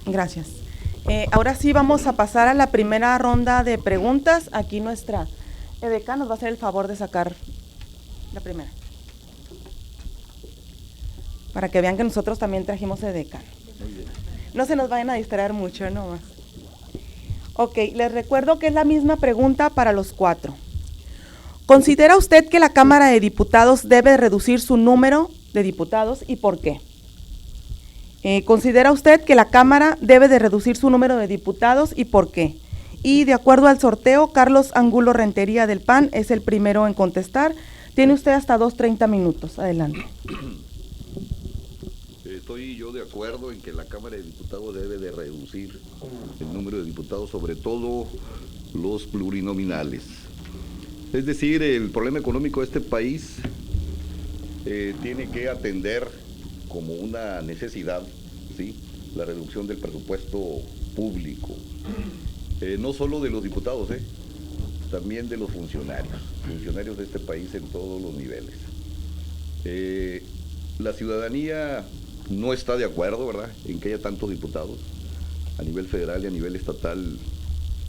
Gracias. Ahora sí vamos a pasar a la primera ronda de preguntas. Aquí nuestra edecán nos va a hacer el favor de sacar la primera. Para que vean que nosotros también trajimos edecán. No se nos vayan a distraer mucho, no más. Ok, les recuerdo que es la misma pregunta para los cuatro. ¿Considera usted que la Cámara de Diputados debe reducir su número de diputados y por qué? ¿Considera usted que la Cámara debe de reducir su número de diputados y por qué? Y de acuerdo al sorteo, Carlos Angulo Rentería del PAN es el primero en contestar. Tiene usted hasta 30 minutos. Adelante. Estoy yo de acuerdo en que la Cámara de Diputados debe de reducir el número de diputados, sobre todo los plurinominales. Es decir, el problema económico de este país tiene que atender como una necesidad, ¿sí?, la reducción del presupuesto público. No solo de los diputados, también de los funcionarios de este país en todos los niveles. La ciudadanía no está de acuerdo, ¿verdad?, en que haya tantos diputados a nivel federal y a nivel estatal.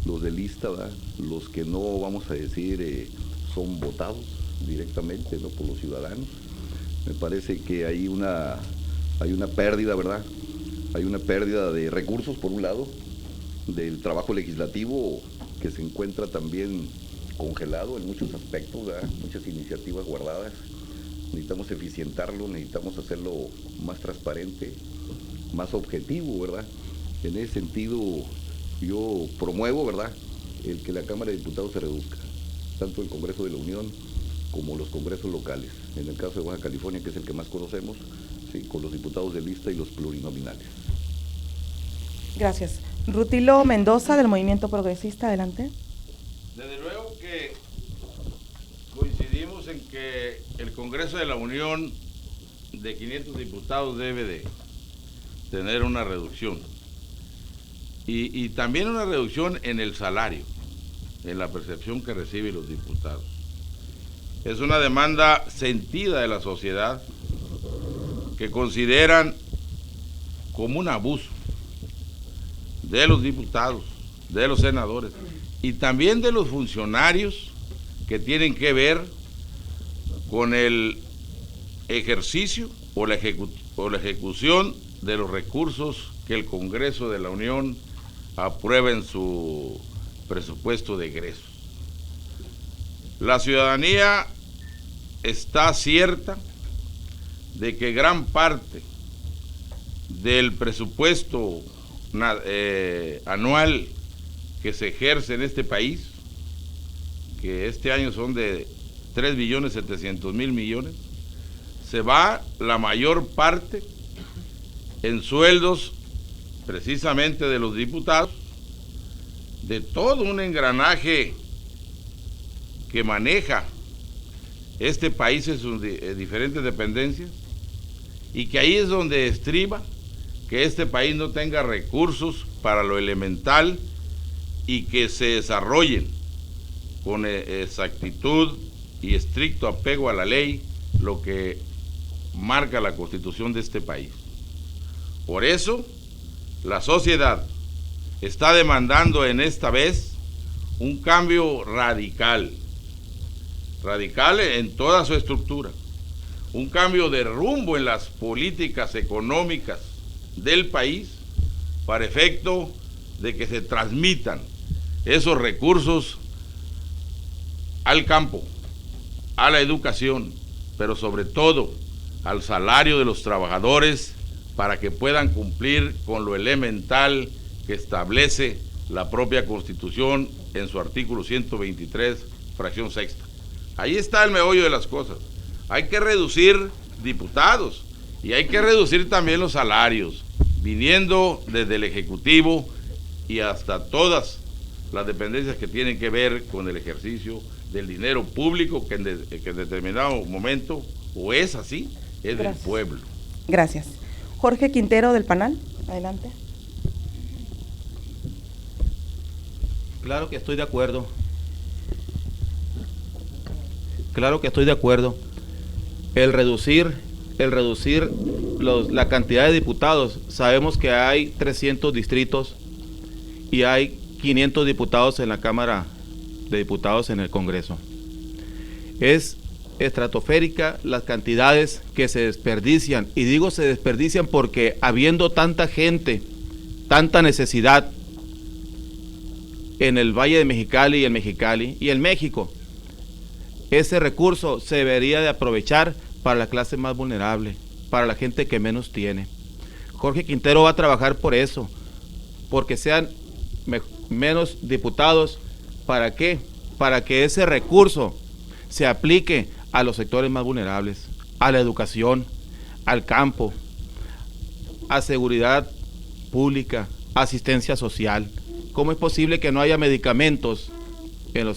Los de lista, ¿verdad?, los que no, vamos a decir, son votados directamente, ¿no?, por los ciudadanos. Me parece que hay una pérdida, ¿verdad? Hay una pérdida de recursos, por un lado, del trabajo legislativo que se encuentra también congelado en muchos aspectos, ¿verdad?, muchas iniciativas guardadas. Necesitamos eficientarlo, necesitamos hacerlo más transparente, más objetivo, ¿verdad? En ese sentido, yo promuevo, ¿verdad?, el que la Cámara de Diputados se reduzca, tanto el Congreso de la Unión como los congresos locales. En el caso de Baja California, que es el que más conocemos, ¿sí?, con los diputados de lista y los plurinominales. Gracias. Rutilo Mendoza, del Movimiento Progresista, adelante. Desde luego que coincidimos en que el Congreso de la Unión de 500 diputados debe de tener una reducción. Y también una reducción en el salario, en la percepción que reciben los diputados. Es una demanda sentida de la sociedad que consideran como un abuso de los diputados, de los senadores y también de los funcionarios que tienen que ver con el ejercicio o la ejecución de los recursos que el Congreso de la Unión aprueba en su presupuesto de egresos. La ciudadanía está cierta de que gran parte del presupuesto anual que se ejerce en este país, que este año son de 3.700.000.000.000, se va la mayor parte en sueldos precisamente de los diputados, de todo un engranaje que maneja este país en sus diferentes dependencias, y que ahí es donde estriba que este país no tenga recursos para lo elemental y que se desarrollen con exactitud y estricto apego a la ley lo que marca la Constitución de este país. Por eso, la sociedad está demandando en esta vez un cambio radical en toda su estructura, un cambio de rumbo en las políticas económicas del país para efecto de que se transmitan esos recursos al campo, a la educación, pero sobre todo al salario de los trabajadores, para que puedan cumplir con lo elemental que establece la propia Constitución en su artículo 123, fracción sexta. Ahí está el meollo de las cosas. Hay que reducir diputados y hay que reducir también los salarios, viniendo desde el Ejecutivo y hasta todas las dependencias que tienen que ver con el ejercicio del dinero público que en determinado momento, o es así, es del pueblo. Gracias. Jorge Quintero, del PANAL, adelante. Claro que estoy de acuerdo. Claro que estoy de acuerdo. El reducir el reducir la cantidad de diputados. Sabemos que hay 300 distritos y hay 500 diputados en la Cámara de Diputados en el Congreso. Es estratosférica las cantidades que se desperdician, y digo se desperdician porque habiendo tanta gente, tanta necesidad en el Valle de Mexicali y en México, ese recurso se debería de aprovechar para la clase más vulnerable, para la gente que menos tiene. Jorge Quintero va a trabajar por eso, porque sean menos diputados. ¿Para qué? Para que ese recurso se aplique a los sectores más vulnerables, a la educación, al campo, a seguridad pública, asistencia social. ¿Cómo es posible que no haya medicamentos en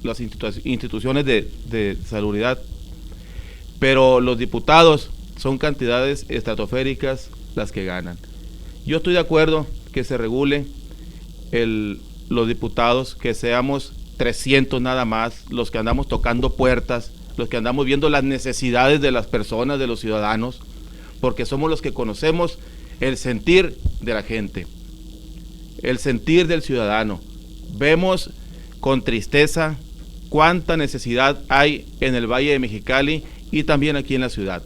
las instituciones de salubridad? Pero los diputados son cantidades estratosféricas las que ganan. Yo estoy de acuerdo que se regule los diputados, que seamos 300 nada más, los que andamos tocando puertas, los que andamos viendo las necesidades de las personas, de los ciudadanos, porque somos los que conocemos el sentir de la gente, el sentir del ciudadano. Vemos con tristeza cuánta necesidad hay en el Valle de Mexicali y también aquí en la ciudad.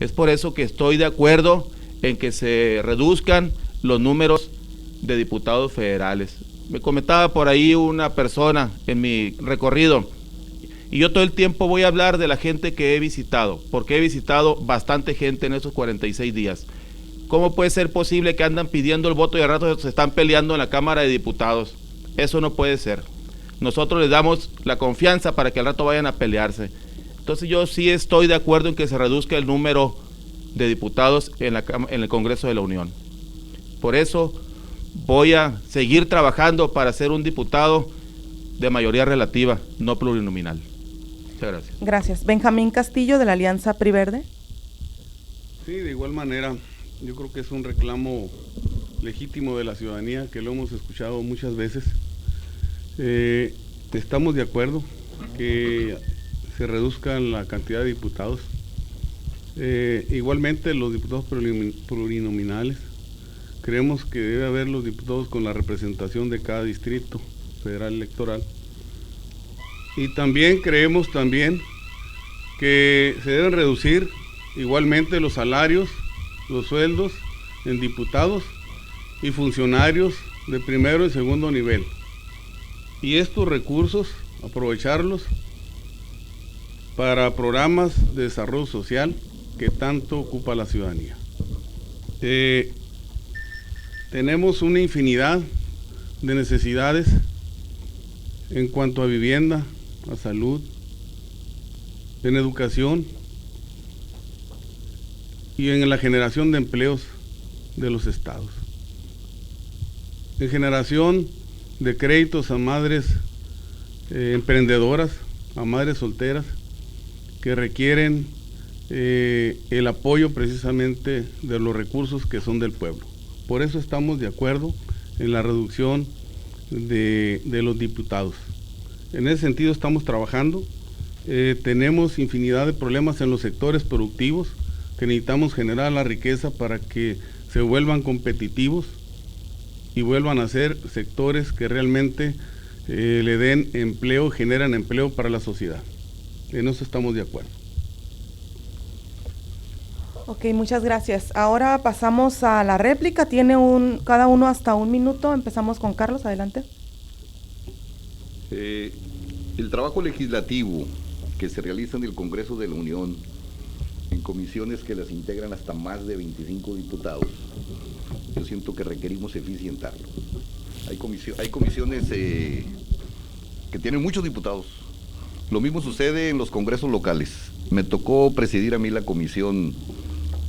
Es por eso que estoy de acuerdo en que se reduzcan los números de diputados federales. Me comentaba por ahí una persona en mi recorrido, y yo todo el tiempo voy a hablar de la gente que he visitado, porque he visitado bastante gente en estos 46 días. ¿Cómo puede ser posible que andan pidiendo el voto y al rato se están peleando en la Cámara de Diputados? Eso no puede ser. Nosotros les damos la confianza para que al rato vayan a pelearse. Entonces yo sí estoy de acuerdo en que se reduzca el número de diputados en el Congreso de la Unión. Por eso voy a seguir trabajando para ser un diputado de mayoría relativa, no plurinominal. Muchas gracias. Gracias. Benjamín Castillo, de la Alianza PRI Verde. Sí, de igual manera, yo creo que es un reclamo legítimo de la ciudadanía, que lo hemos escuchado muchas veces. Estamos de acuerdo que se reduzca la cantidad de diputados. Igualmente los diputados plurinominales, creemos que debe haber los diputados con la representación de cada distrito federal electoral. Y también creemos que se deben reducir igualmente los salarios, los sueldos en diputados y funcionarios de primero y segundo nivel. Y estos recursos, aprovecharlos para programas de desarrollo social que tanto ocupa la ciudadanía. Tenemos una infinidad de necesidades en cuanto a vivienda, a salud, en educación y en la generación de empleos de los estados. En generación de créditos a madres emprendedoras, a madres solteras, que requieren el apoyo precisamente de los recursos que son del pueblo. Por eso estamos de acuerdo en la reducción de los diputados. En ese sentido estamos trabajando. Tenemos infinidad de problemas en los sectores productivos que necesitamos generar la riqueza para que se vuelvan competitivos y vuelvan a ser sectores que realmente le den empleo, generan empleo para la sociedad. En eso estamos de acuerdo. Ok, muchas gracias. Ahora pasamos a la réplica. Tiene cada uno hasta 1 minuto. Empezamos con Carlos, adelante. El trabajo legislativo que se realiza en el Congreso de la Unión, en comisiones que las integran hasta más de 25 diputados, yo siento que requerimos eficientarlo. Hay comisiones que tienen muchos diputados. Lo mismo sucede en los congresos locales. Me tocó presidir a mí la Comisión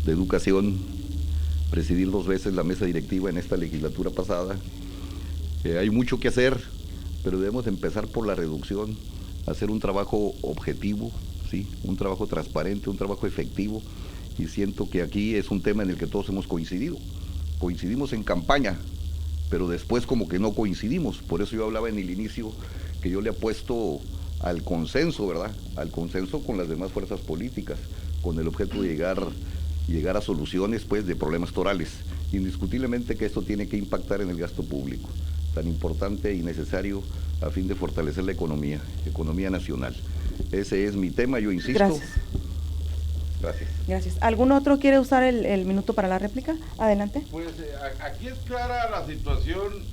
de Educación, presidir 2 veces la mesa directiva en esta legislatura pasada. Hay mucho que hacer, pero debemos empezar por la reducción, hacer un trabajo objetivo, ¿sí? Un trabajo transparente, un trabajo efectivo, y siento que aquí es un tema en el que todos hemos coincidido. Coincidimos en campaña, pero después como que no coincidimos. Por eso yo hablaba en el inicio que yo le apuesto al consenso, ¿verdad? Al consenso con las demás fuerzas políticas, con el objeto de llegar a soluciones pues de problemas torales. Indiscutiblemente que esto tiene que impactar en el gasto público, tan importante y necesario a fin de fortalecer la economía nacional. Ese es mi tema, yo insisto. Gracias. Gracias. Gracias. ¿Algún otro quiere usar el minuto para la réplica? Adelante. Pues aquí es clara la situación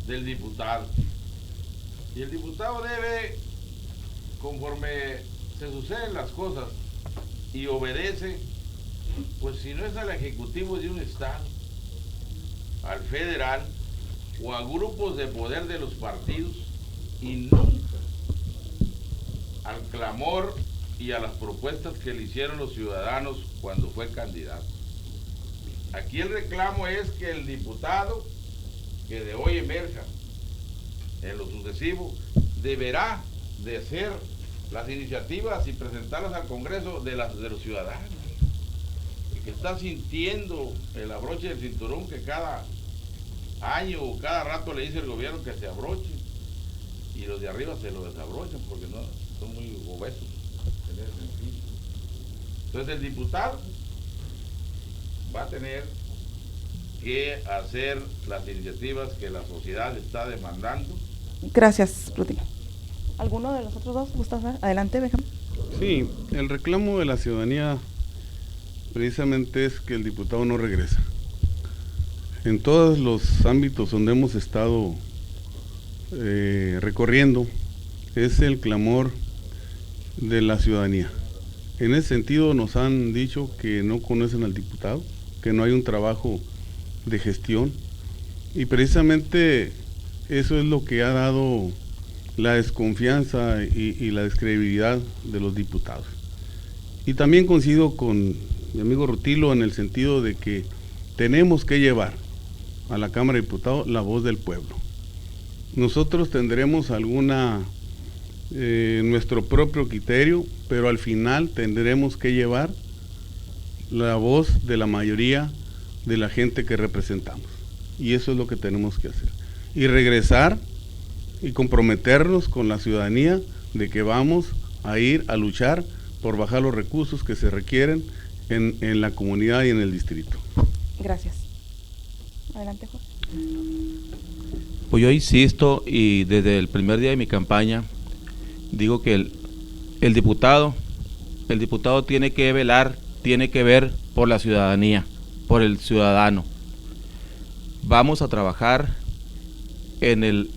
del diputado. Y el diputado debe, conforme se suceden las cosas y obedece, pues si no es al ejecutivo de un estado, al federal o a grupos de poder de los partidos, y nunca al clamor y a las propuestas que le hicieron los ciudadanos cuando fue candidato. Aquí el reclamo es que el diputado que de hoy emerja en lo sucesivo deberá de hacer las iniciativas y presentarlas al Congreso de los ciudadanos, y que está sintiendo el abroche del cinturón que cada año o cada rato le dice el gobierno que se abroche, y los de arriba se lo desabrochan porque no son muy obesos en ese sentido. Entonces el diputado va a tener que hacer las iniciativas que la sociedad está demandando. Gracias, Rutilio. ¿Alguno de los otros dos gusta hablar? Adelante, Benjamín. Sí, el reclamo de la ciudadanía precisamente es que el diputado no regresa. En todos los ámbitos donde hemos estado recorriendo, es el clamor de la ciudadanía. En ese sentido nos han dicho que no conocen al diputado, que no hay un trabajo de gestión, y precisamente eso es lo que ha dado la desconfianza y la descredibilidad de los diputados. Y también coincido con mi amigo Rutilio en el sentido de que tenemos que llevar a la Cámara de Diputados la voz del pueblo. Nosotros tendremos nuestro propio criterio, pero al final tendremos que llevar la voz de la mayoría de la gente que representamos. Y eso es lo que tenemos que hacer. Y regresar y comprometernos con la ciudadanía de que vamos a ir a luchar por bajar los recursos que se requieren en la comunidad y en el distrito. Gracias. Adelante, Jorge. Pues yo insisto, y desde el primer día de mi campaña digo que el diputado tiene que velar, tiene que ver por la ciudadanía, por el ciudadano. Vamos a trabajar en el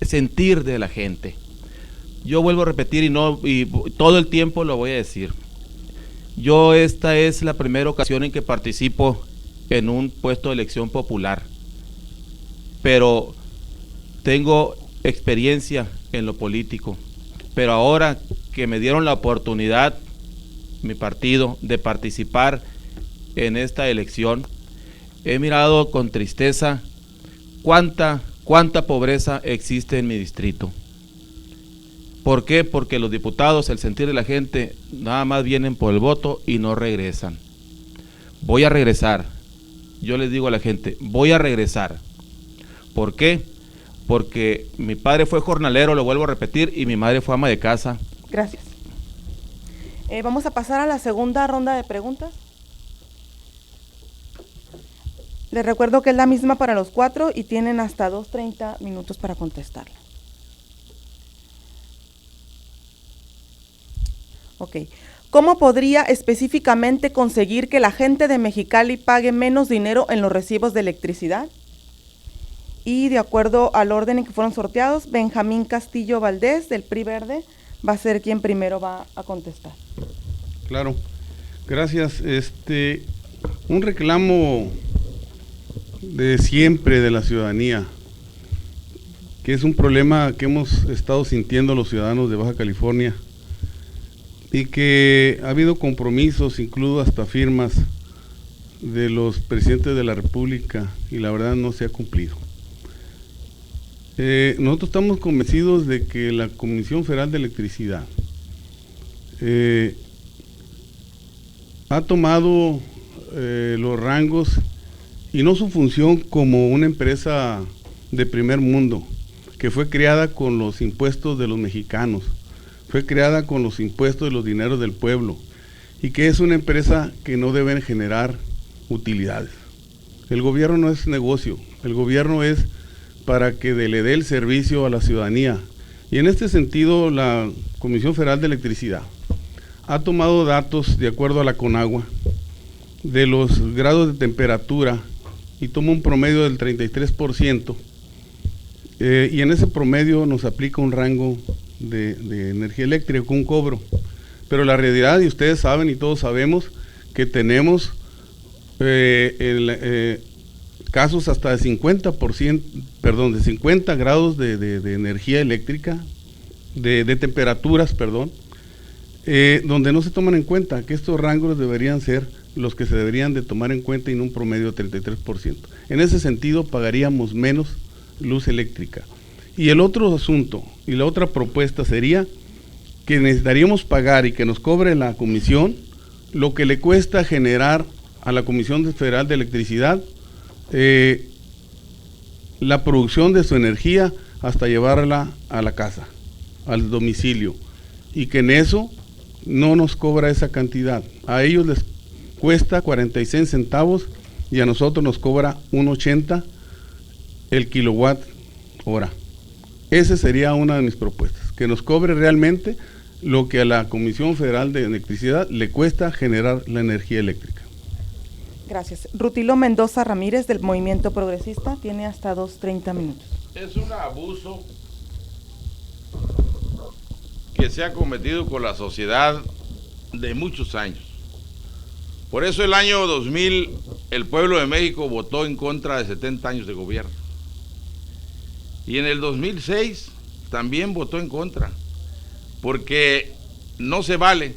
sentir de la gente. Yo vuelvo a repetir y todo el tiempo lo voy a decir. Esta es la primera ocasión en que participo en un puesto de elección popular, pero tengo experiencia en lo político. Pero ahora que me dieron la oportunidad, mi partido, de participar en esta elección, he mirado con tristeza cuánta pobreza existe en mi distrito. ¿Por qué? Porque los diputados, el sentir de la gente, nada más vienen por el voto y no regresan. Voy a regresar. Yo les digo a la gente, voy a regresar. ¿Por qué? Porque mi padre fue jornalero, lo vuelvo a repetir, y mi madre fue ama de casa. Gracias. Vamos a pasar a la segunda ronda de preguntas. Les recuerdo que es la misma para los 4 y tienen hasta 2:30 minutos para contestarla. Ok. ¿Cómo podría específicamente conseguir que la gente de Mexicali pague menos dinero en los recibos de electricidad? Y de acuerdo al orden en que fueron sorteados, Benjamín Castillo Valdés, del PRI Verde, va a ser quien primero va a contestar. Claro, gracias. Un reclamo de siempre de la ciudadanía, que es un problema que hemos estado sintiendo los ciudadanos de Baja California, y que ha habido compromisos, incluso hasta firmas de los presidentes de la República, y la verdad no se ha cumplido. Nosotros estamos convencidos de que la Comisión Federal de Electricidad ha tomado los rangos y no su función como una empresa de primer mundo, que fue creada con los impuestos de los mexicanos, fue creada con los impuestos de los dineros del pueblo y que es una empresa que no debe generar utilidades. El gobierno no es negocio, el gobierno es para que le dé el servicio a la ciudadanía. Y en este sentido, la Comisión Federal de Electricidad ha tomado datos de acuerdo a la Conagua de los grados de temperatura y toma un promedio del 33%, y en ese promedio nos aplica un rango de energía eléctrica con un cobro. Pero la realidad, y ustedes saben y todos sabemos, que tenemos casos hasta de 50 grados de energía eléctrica, de temperaturas, donde no se toman en cuenta, que estos rangos deberían ser los que se deberían de tomar en cuenta y no un promedio de 33%. En ese sentido, pagaríamos menos luz eléctrica. Y el otro asunto, y la otra propuesta sería que necesitaríamos pagar y que nos cobre la comisión lo que le cuesta generar a la Comisión Federal de Electricidad la producción de su energía hasta llevarla a la casa, al domicilio, y que en eso no nos cobra esa cantidad. A ellos les cuesta 46 centavos y a nosotros nos cobra 1.80 el kilowatt hora. Esa sería una de mis propuestas, que nos cobre realmente lo que a la Comisión Federal de Electricidad le cuesta generar la energía eléctrica. Gracias. Rutilo Mendoza Ramírez, del Movimiento Progresista, tiene hasta 30 minutos. Es un abuso que se ha cometido con la sociedad de muchos años. Por eso el año 2000 el pueblo de México votó en contra de 70 años de gobierno. Y en el 2006 también votó en contra, porque no se vale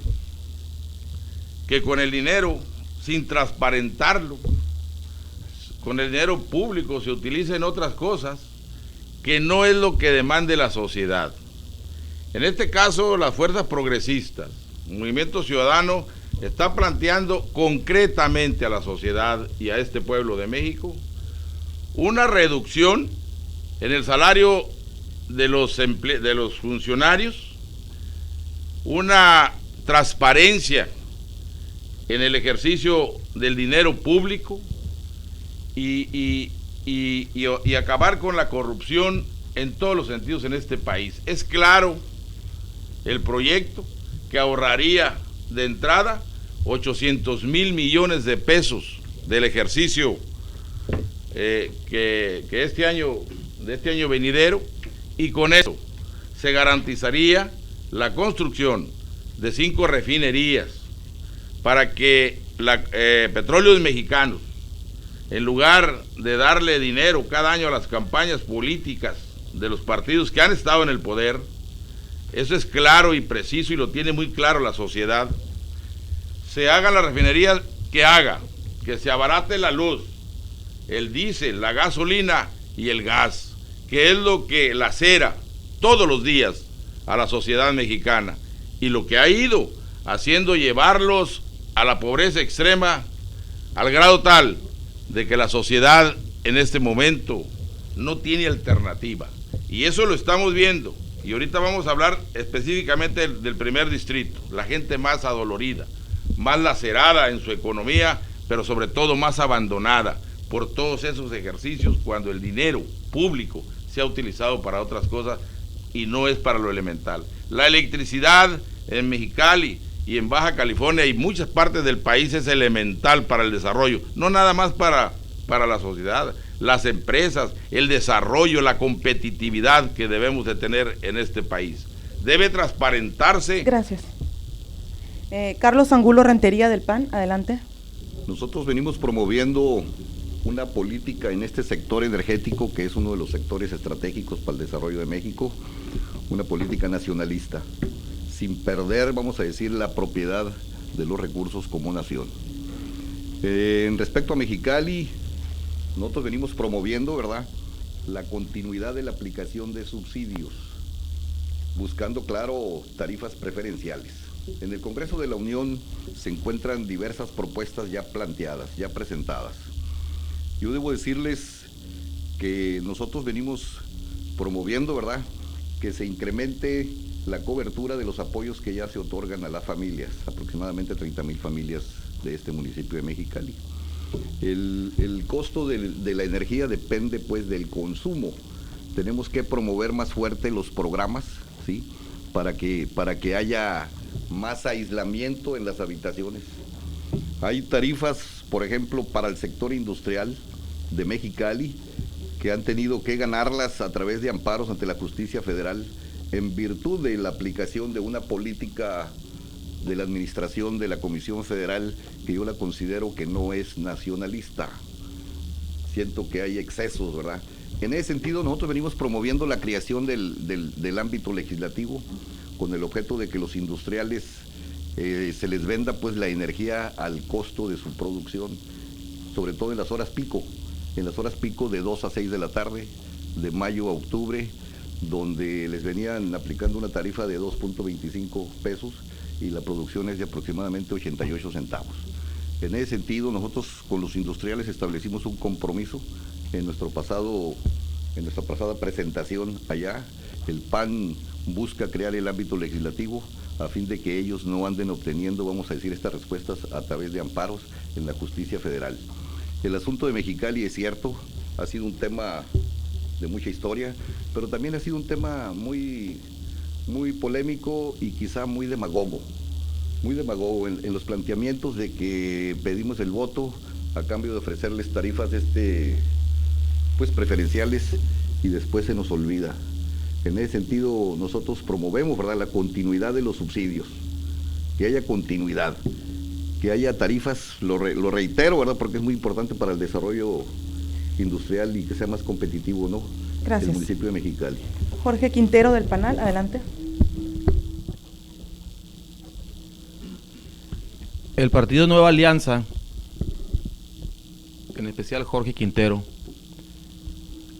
que con el dinero, sin transparentarlo, con el dinero público se utilicen otras cosas que no es lo que demande la sociedad. En este caso, las fuerzas progresistas, el Movimiento Ciudadano, está planteando concretamente a la sociedad y a este pueblo de México una reducción en el salario de los funcionarios, una transparencia en el ejercicio del dinero público y acabar con la corrupción en todos los sentidos en este país. Es claro el proyecto que ahorraría de entrada 800,000 millones de pesos del ejercicio que este año venidero, y con eso se garantizaría la construcción de 5 refinerías para que Petróleos Mexicanos, en lugar de darle dinero cada año a las campañas políticas de los partidos que han estado en el poder, eso es claro y preciso y lo tiene muy claro la sociedad, se hagan las refinerías que se abarate la luz, el diésel, la gasolina y el gas, que es lo que lacera todos los días a la sociedad mexicana y lo que ha ido haciendo llevarlos a la pobreza extrema al grado tal de que la sociedad en este momento no tiene alternativa. Y eso lo estamos viendo. Y ahorita vamos a hablar específicamente del primer distrito, la gente más adolorida, más lacerada en su economía, pero sobre todo más abandonada por todos esos ejercicios cuando el dinero público se ha utilizado para otras cosas y no es para lo elemental. La electricidad en Mexicali y en Baja California y muchas partes del país es elemental para el desarrollo, no nada más para la sociedad, las empresas, el desarrollo, la competitividad que debemos de tener en este país. Debe transparentarse. Gracias. Carlos Angulo Rentería, del PAN, adelante. Nosotros venimos promoviendo una política en este sector energético, que es uno de los sectores estratégicos para el desarrollo de México, una política nacionalista, sin perder, vamos a decir, la propiedad de los recursos como nación. En respecto a Mexicali, nosotros venimos promoviendo, ¿verdad?, la continuidad de la aplicación de subsidios, buscando, claro, tarifas preferenciales. En el Congreso de la Unión se encuentran diversas propuestas ya planteadas, ya presentadas. Yo debo decirles que nosotros venimos promoviendo, ¿verdad?, que se incremente la cobertura de los apoyos que ya se otorgan a las familias, aproximadamente 30,000 familias de este municipio de Mexicali. El costo de la energía depende pues del consumo. Tenemos que promover más fuerte los programas, ¿sí? Para que haya más aislamiento en las habitaciones. Hay tarifas, por ejemplo, para el sector industrial de Mexicali, que han tenido que ganarlas a través de amparos ante la justicia federal en virtud de la aplicación de una política de la administración de la Comisión Federal que yo la considero que no es nacionalista. Siento que hay excesos, ¿verdad? En ese sentido, nosotros venimos promoviendo la creación del ámbito legislativo con el objeto de que los industriales se les venda pues la energía al costo de su producción, sobre todo en las horas pico de 2 a 6 de la tarde, de mayo a octubre, donde les venían aplicando una tarifa de 2.25 pesos y la producción es de aproximadamente 88 centavos. En ese sentido, nosotros con los industriales establecimos un compromiso en nuestra pasada presentación allá. El PAN busca crear el ámbito legislativo a fin de que ellos no anden obteniendo, vamos a decir, estas respuestas a través de amparos en la justicia federal. El asunto de Mexicali, es cierto, ha sido un tema de mucha historia, pero también ha sido un tema muy polémico y quizá muy demagogo en los planteamientos de que pedimos el voto a cambio de ofrecerles tarifas pues preferenciales y después se nos olvida. En ese sentido nosotros promovemos, ¿verdad?, la continuidad de los subsidios, que haya continuidad, que haya tarifas, lo reitero, ¿verdad?, porque es muy importante para el desarrollo industrial y que sea más competitivo, ¿no? Gracias. El municipio de Mexicali. Jorge Quintero del Panal, adelante. El partido Nueva Alianza, en especial Jorge Quintero,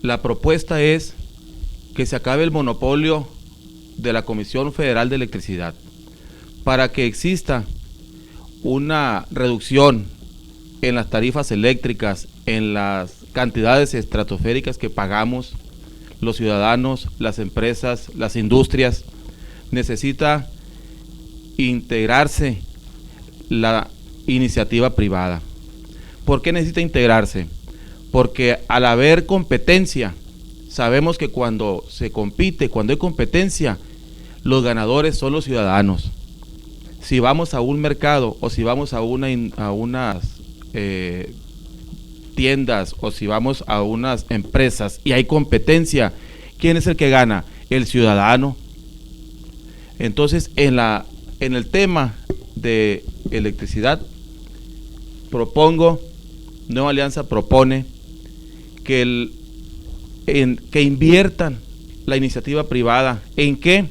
la propuesta es que se acabe el monopolio de la Comisión Federal de Electricidad para que exista una reducción en las tarifas eléctricas, en las cantidades estratosféricas que pagamos los ciudadanos, las empresas, las industrias. Necesita integrarse la iniciativa privada. ¿Por qué necesita integrarse? Porque al haber competencia, sabemos que cuando se compite, cuando hay competencia, los ganadores son los ciudadanos. Si vamos a un mercado o si vamos a unas tiendas o si vamos a unas empresas y hay competencia, ¿quién es el que gana? El ciudadano. Entonces, en el tema de electricidad, Nueva Alianza propone que inviertan la iniciativa privada. ¿En qué?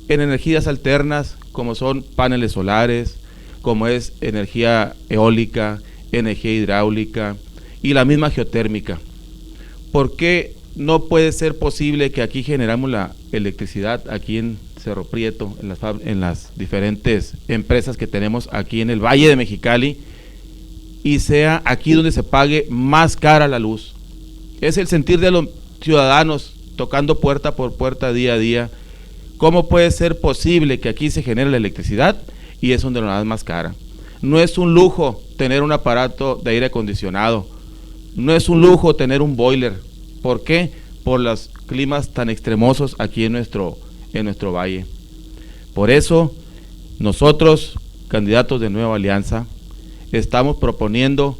En energías alternas, como son paneles solares, como es energía eólica, energía hidráulica y la misma geotérmica. ¿Por qué no puede ser posible que aquí generamos la electricidad, aquí en Cerro Prieto, en las diferentes empresas que tenemos aquí en el Valle de Mexicali, y sea aquí donde se pague más cara la luz? Es el sentir de los ciudadanos tocando puerta por puerta día a día. ¿Cómo puede ser posible que aquí se genere la electricidad y es donde la dan más cara? No es un lujo tener un aparato de aire acondicionado, no es un lujo tener un boiler. ¿Por qué? Por los climas tan extremosos aquí en nuestro valle. Por eso, nosotros, candidatos de Nueva Alianza, estamos proponiendo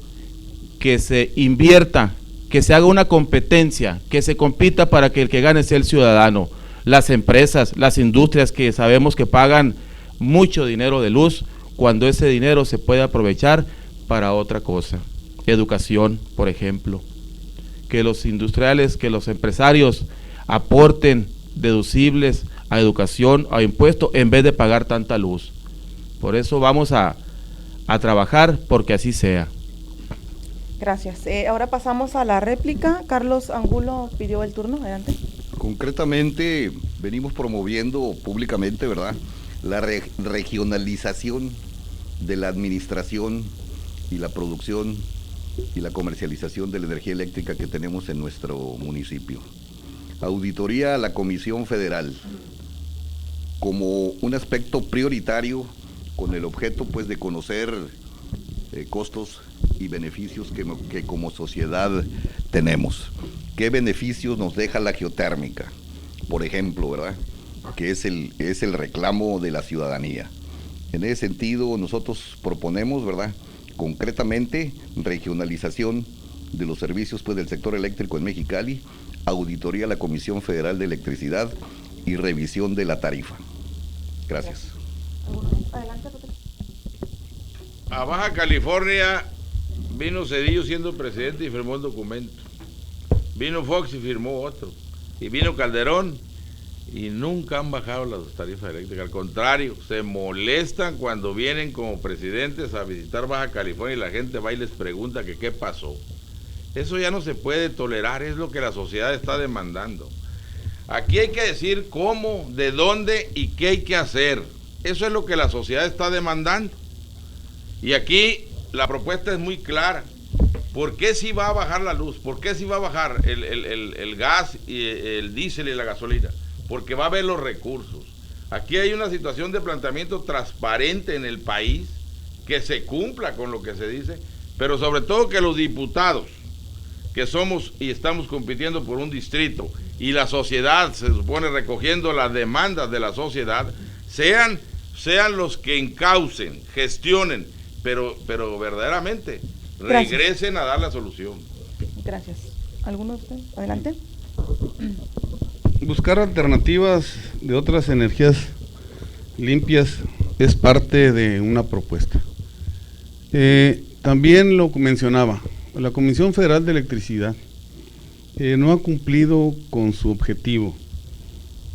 que se invierta, que se haga una competencia, que se compita para que el que gane sea el ciudadano. Las empresas, las industrias que sabemos que pagan mucho dinero de luz, cuando ese dinero se puede aprovechar para otra cosa. Educación, por ejemplo. Que los industriales, que los empresarios aporten deducibles a educación, a impuestos, en vez de pagar tanta luz. Por eso vamos a trabajar porque así sea. Gracias. Ahora pasamos a la réplica. Carlos Angulo pidió el turno. Adelante. Concretamente, venimos promoviendo públicamente, ¿verdad?, la regionalización de la administración y la producción y la comercialización de la energía eléctrica que tenemos en nuestro municipio. Auditoría a la Comisión Federal. como un aspecto prioritario con el objeto pues de conocer costos y beneficios que como sociedad tenemos. ¿Qué beneficios nos deja la geotérmica? Por ejemplo, ¿verdad? Que es el reclamo de la ciudadanía. En ese sentido, nosotros proponemos, ¿verdad?, concretamente, regionalización de los servicios pues, del sector eléctrico en Mexicali, auditoría a la Comisión Federal de Electricidad y revisión de la tarifa. Gracias. Adelante, Rodrigo. A Baja California vino Cedillo siendo presidente y firmó el documento. Vino Fox y firmó otro. Y vino Calderón y nunca han bajado las tarifas eléctricas. Al contrario, se molestan cuando vienen como presidentes a visitar Baja California y la gente va y les pregunta que qué pasó. Eso ya no se puede tolerar, es lo que la sociedad está demandando. Aquí hay que decir cómo, de dónde y qué hay que hacer. Eso es lo que la sociedad está demandando. Y aquí la propuesta es muy clara. ¿Por qué si va a bajar la luz? ¿Por qué si va a bajar el gas, y el diésel y la gasolina? Porque va a haber los recursos. Aquí hay una situación de planteamiento transparente en el país, que se cumpla con lo que se dice, pero sobre todo que los diputados, que somos y estamos compitiendo por un distrito, y la sociedad, se supone, recogiendo las demandas de la sociedad, sean los que encaucen, gestionen, pero verdaderamente regresen a dar la solución. Gracias. ¿Alguno de ustedes? Adelante. Buscar alternativas de otras energías limpias es parte de una propuesta. También lo mencionaba, la Comisión Federal de Electricidad no ha cumplido con su objetivo.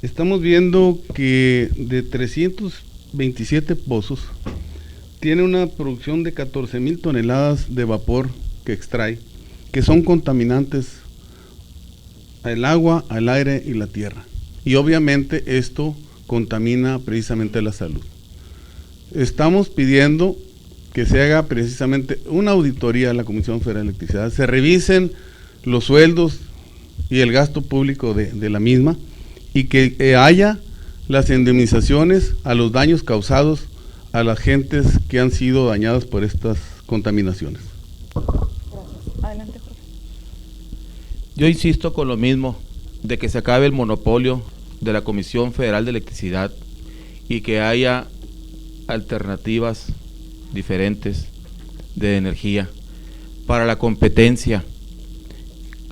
Estamos viendo que de 327 pozos, tiene una producción de 14,000 toneladas de vapor que extrae, que son contaminantes al agua, al aire y la tierra. Y obviamente esto contamina precisamente la salud. Estamos pidiendo que se haga precisamente una auditoría a la Comisión Federal de Electricidad, se revisen los sueldos y el gasto público de la misma, y que haya las indemnizaciones a los daños causados a las gentes que han sido dañadas por estas contaminaciones. Gracias. Adelante, Jorge. Yo insisto con lo mismo, de que se acabe el monopolio de la Comisión Federal de Electricidad y que haya alternativas diferentes de energía para la competencia.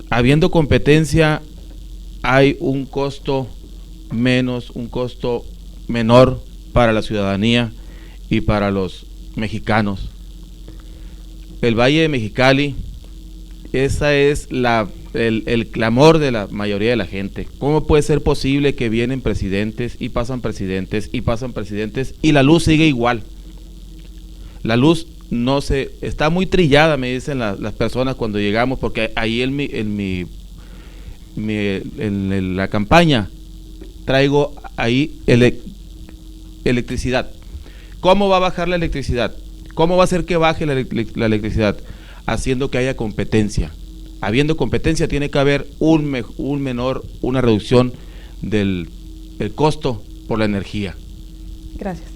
Habiendo competencia, hay un costo menor para la ciudadanía y para los mexicanos. El Valle de Mexicali, esa es el clamor de la mayoría de la gente. ¿Cómo puede ser posible que vienen presidentes y pasan presidentes y pasan presidentes y la luz sigue igual? La luz está muy trillada, me dicen las personas cuando llegamos, porque ahí en la campaña traigo ahí electricidad. ¿Cómo va a bajar la electricidad? ¿Cómo va a hacer que baje la electricidad? Haciendo que haya competencia. Habiendo competencia tiene que haber una reducción del costo por la energía. Gracias.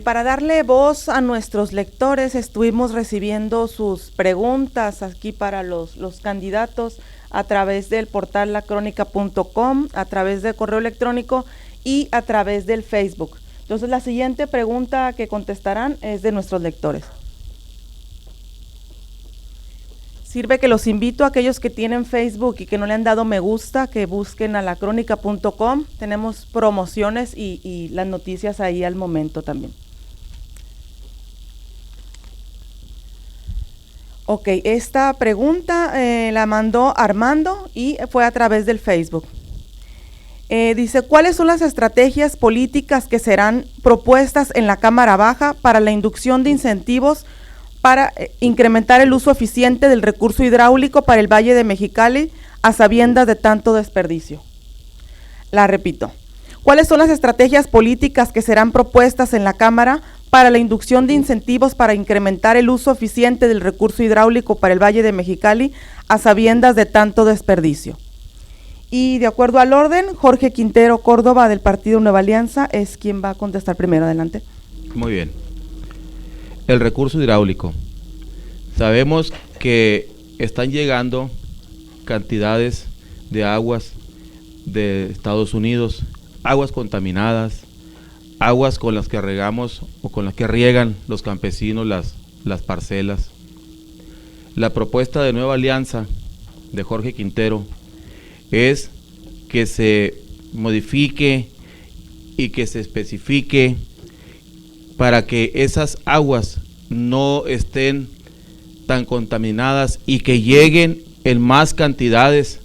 Para darle voz a nuestros lectores, estuvimos recibiendo sus preguntas aquí para los candidatos a través del portal lacronica.com, a través de correo electrónico y a través del Facebook. Entonces, la siguiente pregunta que contestarán es de nuestros lectores. Sirve que los invito a aquellos que tienen Facebook y que no le han dado me gusta, que busquen a lacronica.com. Tenemos promociones y las noticias ahí al momento también. Ok, esta pregunta la mandó Armando y fue a través del Facebook. Dice, ¿cuáles son las estrategias políticas que serán propuestas en la Cámara Baja para la inducción de incentivos para incrementar el uso eficiente del recurso hidráulico para el Valle de Mexicali a sabiendas de tanto desperdicio? La repito, ¿cuáles son las estrategias políticas que serán propuestas en la Cámara para la inducción de incentivos para incrementar el uso eficiente del recurso hidráulico para el Valle de Mexicali a sabiendas de tanto desperdicio? Y de acuerdo al orden, Jorge Quintero Córdoba del Partido Nueva Alianza es quien va a contestar primero. Adelante. Muy bien. El recurso hidráulico. Sabemos que están llegando cantidades de aguas de Estados Unidos, aguas contaminadas, aguas con las que regamos o con las que riegan los campesinos las parcelas. La propuesta de Nueva Alianza de Jorge Quintero es que se modifique y que se especifique para que esas aguas no estén tan contaminadas y que lleguen en más cantidades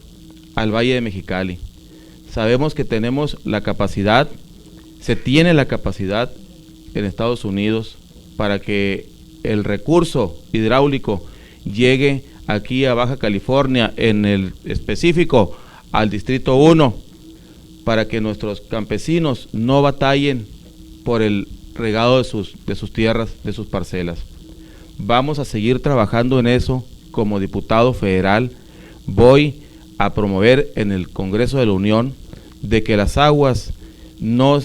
al Valle de Mexicali. Sabemos que tenemos la capacidad, se tiene la capacidad en Estados Unidos para que el recurso hidráulico llegue aquí a Baja California, en el específico al Distrito 1, para que nuestros campesinos no batallen por el regado de sus tierras, de sus parcelas. Vamos a seguir trabajando en eso. Como diputado federal voy a promover en el Congreso de la Unión de que las aguas no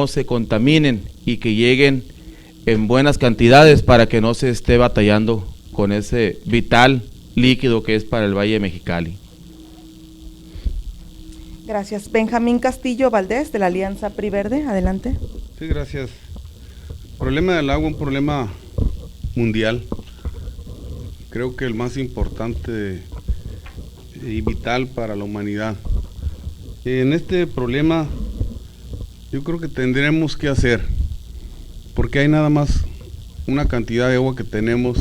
se contaminen y que lleguen en buenas cantidades para que no se esté batallando con ese vital líquido que es para el Valle de Mexicali. Gracias. Benjamín Castillo Valdés de la Alianza PRI Verde. Adelante. Sí, gracias. El problema del agua es un problema mundial. Creo que el más importante y vital para la humanidad. En este problema yo creo que tendremos que hacer, porque hay nada más una cantidad de agua que tenemos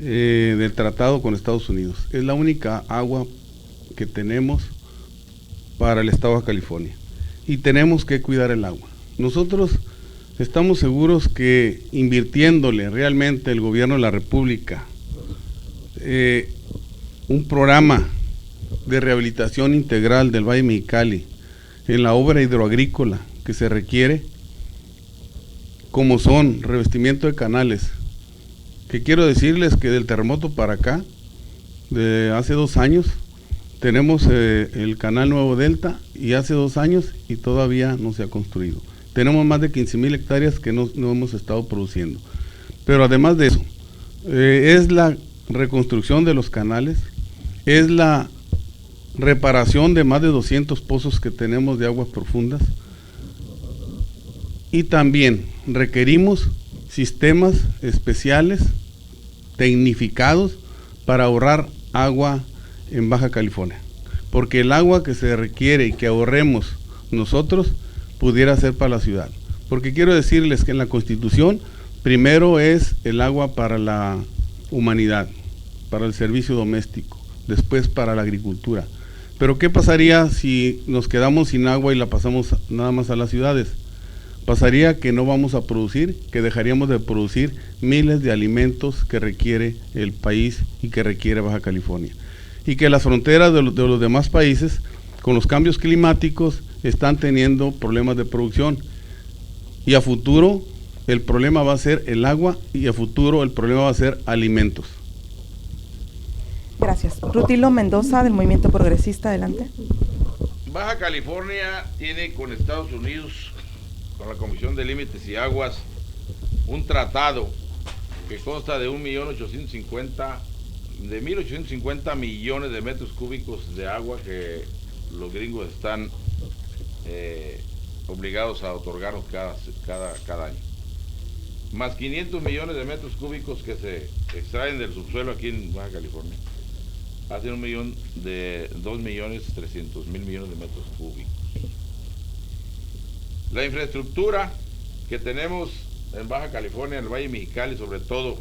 del tratado con Estados Unidos. Es la única agua que tenemos para el estado de California y tenemos que cuidar el agua. Nosotros estamos seguros que invirtiéndole realmente el gobierno de la República un programa de rehabilitación integral del Valle de Mexicali en la obra hidroagrícola que se requiere, como son revestimiento de canales, que quiero decirles que del terremoto para acá, de hace 2 años, tenemos el canal Nuevo Delta, y hace 2 años y todavía no se ha construido. Tenemos más de 15,000 hectáreas que no hemos estado produciendo. Pero además de eso, es la reconstrucción de los canales, es la reparación de más de 200 pozos que tenemos de aguas profundas, y también requerimos sistemas especiales, tecnificados, para ahorrar agua en Baja California, porque el agua que se requiere y que ahorremos nosotros pudiera ser para la ciudad, porque quiero decirles que en la Constitución primero es el agua para la humanidad, para el servicio doméstico, después para la agricultura. Pero ¿qué pasaría si nos quedamos sin agua y la pasamos nada más a las ciudades? Pasaría que no vamos a producir, que dejaríamos de producir miles de alimentos que requiere el país y que requiere Baja California. Y que las fronteras de los demás países, con los cambios climáticos, están teniendo problemas de producción. Y a futuro el problema va a ser el agua, y a futuro el problema va a ser alimentos. Gracias. Rutilo Mendoza del Movimiento Progresista. Adelante. Baja California tiene con Estados Unidos, con la Comisión de Límites y Aguas, un tratado que consta de 1.850 millones de metros cúbicos de agua que los gringos están obligados a otorgarnos cada año, más 500 millones de metros cúbicos que se extraen del subsuelo aquí en Baja California. Hace 2.300.000 millones de metros cúbicos. La infraestructura que tenemos en Baja California, en el Valle Mexicali, sobre todo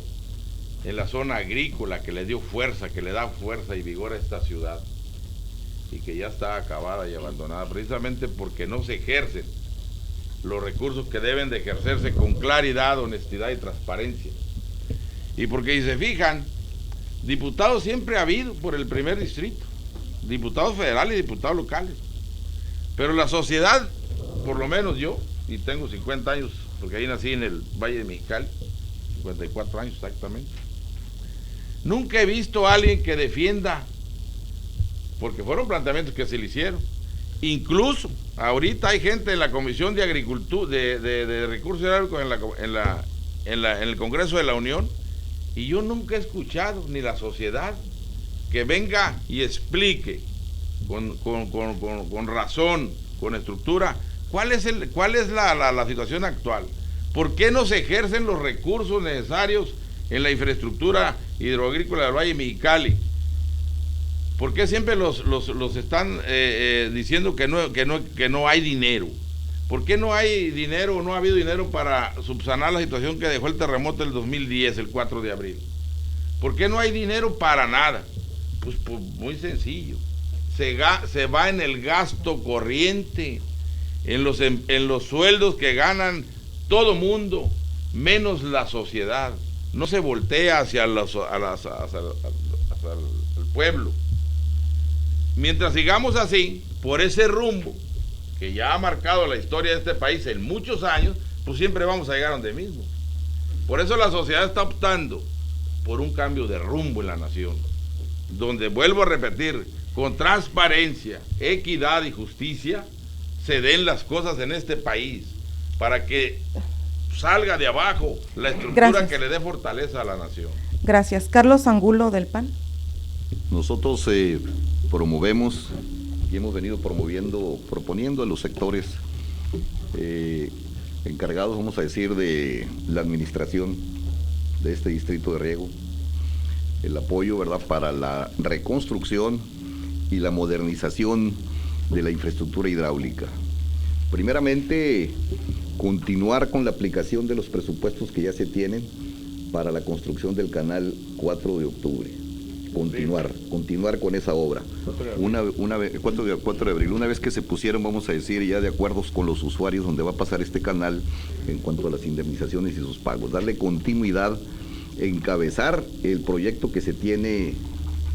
en la zona agrícola, que le dio fuerza, que le da fuerza y vigor a esta ciudad, y que ya está acabada y abandonada, precisamente porque no se ejercen los recursos que deben de ejercerse con claridad, honestidad y transparencia. Y porque si se fijan, diputados siempre ha habido por el primer distrito, diputados federales y diputados locales, pero la sociedad, por lo menos yo, y tengo 50 años, porque ahí nací en el Valle de Mexicali, 54 años exactamente, nunca he visto a alguien que defienda porque fueron planteamientos que se le hicieron. Incluso ahorita hay gente en la Comisión de Agricultura, de Recursos Hidráulicos en el Congreso de la Unión, y yo nunca he escuchado, ni la sociedad, que venga y explique con razón, con estructura, cuál es la situación actual. ¿Por qué no se ejercen los recursos necesarios en la infraestructura hidroagrícola del Valle Mexicali? ¿Por qué siempre los están diciendo que no hay dinero? ¿Por qué no hay dinero o no ha habido dinero para subsanar la situación que dejó el terremoto del 2010, el 4 de abril? ¿Por qué no hay dinero para nada? Pues muy sencillo. Se va en el gasto corriente, en los sueldos que ganan todo mundo, menos la sociedad. No se voltea hacia el pueblo. Mientras sigamos así, por ese rumbo que ya ha marcado la historia de este país en muchos años, pues siempre vamos a llegar a donde mismo. Por eso la sociedad está optando por un cambio de rumbo en la nación, donde, vuelvo a repetir, con transparencia, equidad y justicia, se den las cosas en este país, para que salga de abajo la estructura que le dé fortaleza a la nación. Gracias. Carlos Angulo, del PAN. Nosotros promovemos y hemos venido proponiendo a los sectores encargados, vamos a decir, de la administración de este distrito de riego, el apoyo, ¿verdad?, para la reconstrucción y la modernización de la infraestructura hidráulica. Primeramente, continuar con la aplicación de los presupuestos que ya se tienen para la construcción del canal 4 de octubre. Continuar con esa obra. 4 de abril, una vez que se pusieron, vamos a decir, ya de acuerdos con los usuarios donde va a pasar este canal en cuanto a las indemnizaciones y sus pagos, darle continuidad, encabezar el proyecto que se tiene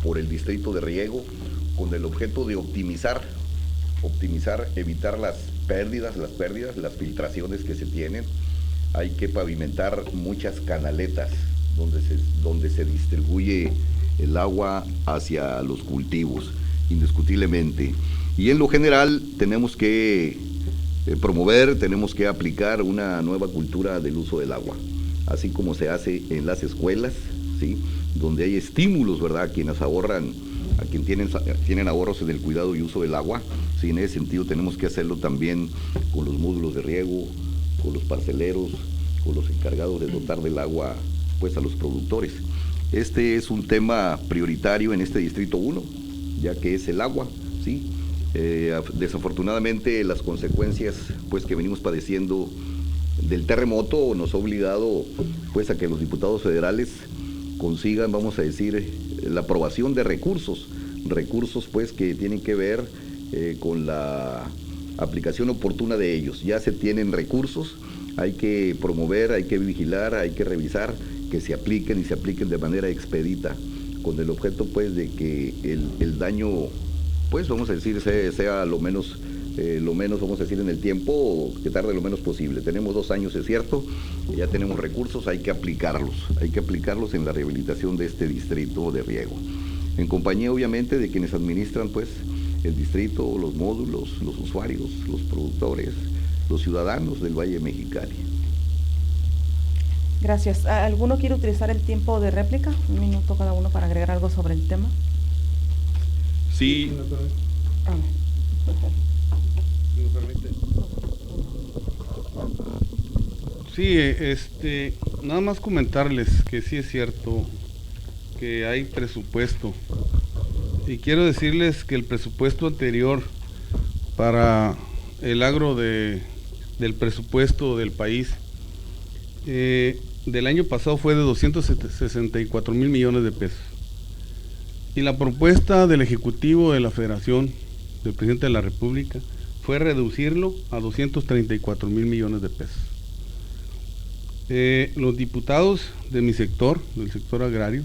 por el distrito de riego con el objeto de optimizar, evitar las pérdidas, las filtraciones que se tienen. Hay que pavimentar muchas canaletas donde se distribuye el agua hacia los cultivos, indiscutiblemente. Y en lo general tenemos que promover, tenemos que aplicar una nueva cultura del uso del agua, así como se hace en las escuelas, ¿sí?, donde hay estímulos, ¿verdad?, a quienes ahorran, a quienes tienen ahorros en el cuidado y uso del agua. Sí, en ese sentido tenemos que hacerlo también con los módulos de riego, con los parceleros, con los encargados de dotar del agua, pues, a los productores. Este es un tema prioritario en este Distrito 1, ya que es el agua, ¿sí? Desafortunadamente las consecuencias, pues, que venimos padeciendo del terremoto nos ha obligado, pues, a que los diputados federales consigan, vamos a decir, la aprobación de recursos, pues, que tienen que ver con la aplicación oportuna de ellos. Ya se tienen recursos, hay que promover, hay que vigilar, hay que revisar que se apliquen y se apliquen de manera expedita, con el objeto, pues, de que el daño, pues, vamos a decir, sea lo menos, vamos a decir, en el tiempo, que tarde lo menos posible. Tenemos 2 años, es cierto, ya tenemos recursos, hay que aplicarlos en la rehabilitación de este distrito de riego, en compañía, obviamente, de quienes administran, pues, el distrito, los módulos, los usuarios, los productores, los ciudadanos del Valle Mexicali. Gracias. ¿Alguno quiere utilizar el tiempo de réplica? 1 minuto cada uno para agregar algo sobre el tema. Sí. Sí, nada más comentarles que sí es cierto que hay presupuesto, y quiero decirles que el presupuesto anterior para el agro del presupuesto del país del año pasado fue de 264 mil millones de pesos, y la propuesta del Ejecutivo de la Federación, del Presidente de la República, fue reducirlo a 234 mil millones de pesos. Los diputados de mi sector, del sector agrario,